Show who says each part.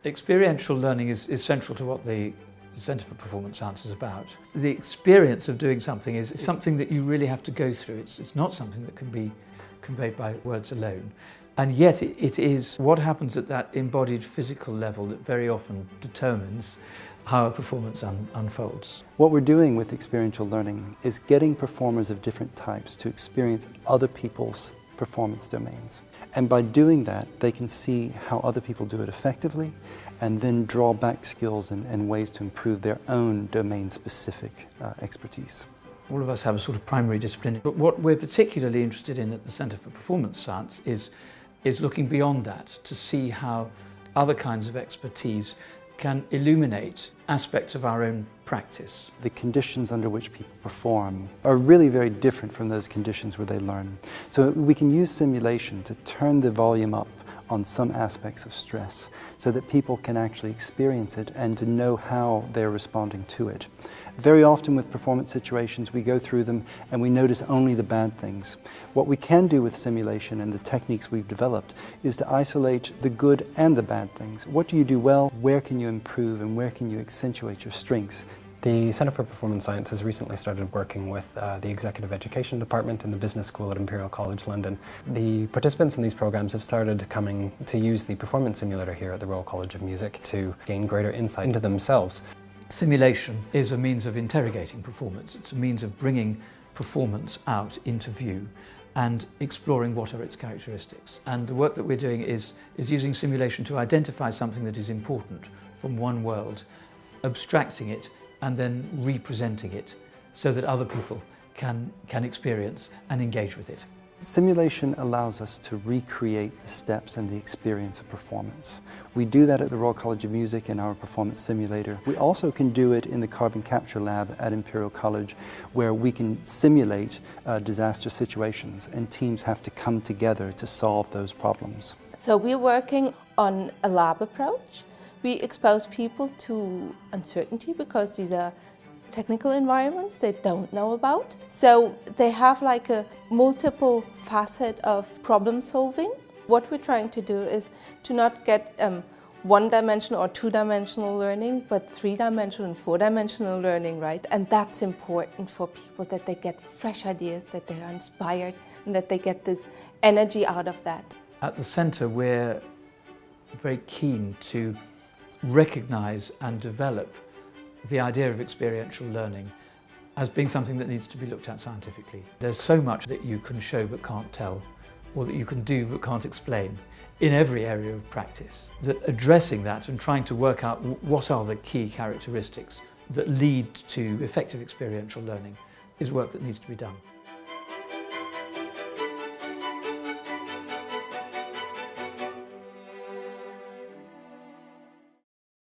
Speaker 1: Experiential learning is central to what the Centre for Performance Science is about. The experience of doing something is something that you really have to go through. It's not something that can be conveyed by words alone. And yet it is what happens at that embodied physical level that very often determines how a performance unfolds.
Speaker 2: What we're doing with experiential learning is getting performers of different types to experience other people's performance domains. And by doing that, they can see how other people do it effectively and then draw back skills and ways to improve their own domain-specific expertise.
Speaker 1: All of us have a sort of primary discipline, but what we're particularly interested in at the Centre for Performance Science is looking beyond that to see how other kinds of expertise can illuminate aspects of our own practice.
Speaker 2: The conditions under which people perform are really very different from those conditions where they learn. So we can use simulation to turn the volume up on some aspects of stress so that people can actually experience it and to know how they're responding to it. Very often with performance situations, we go through them and we notice only the bad things. What we can do with simulation and the techniques we've developed is to isolate the good and the bad things. What do you do well? Where can you improve and where can you accentuate your strengths?
Speaker 3: The Centre for Performance Science has recently started working with the Executive Education Department in the Business School at Imperial College London. The participants in these programs have started coming to use the performance simulator here at the Royal College of Music to gain greater insight into themselves.
Speaker 1: Simulation is a means of interrogating performance. It's a means of bringing performance out into view and exploring what are its characteristics. And the work that we're doing is using simulation to identify something that is important from one world, abstracting it and then representing it so that other people can experience and engage with it.
Speaker 2: Simulation allows us to recreate the steps and the experience of performance. We do that at the Royal College of Music in our performance simulator. We also can do it in the carbon capture lab at Imperial College, where we can simulate disaster situations and teams have to come together to solve those problems.
Speaker 4: So we're working on a lab approach. We expose people to uncertainty because these are technical environments they don't know about. So they have like a multiple facet of problem solving. What we're trying to do is to not get one-dimensional or two-dimensional learning, but three-dimensional and four-dimensional learning, right? And that's important for people, that they get fresh ideas, that they're inspired, and that they get this energy out of that.
Speaker 1: At the centre, we're very keen to recognise and develop the idea of experiential learning as being something that needs to be looked at scientifically. There's so much that you can show but can't tell, or that you can do but can't explain in every area of practice, that addressing that and trying to work out what are the key characteristics that lead to effective experiential learning is work that needs to be done.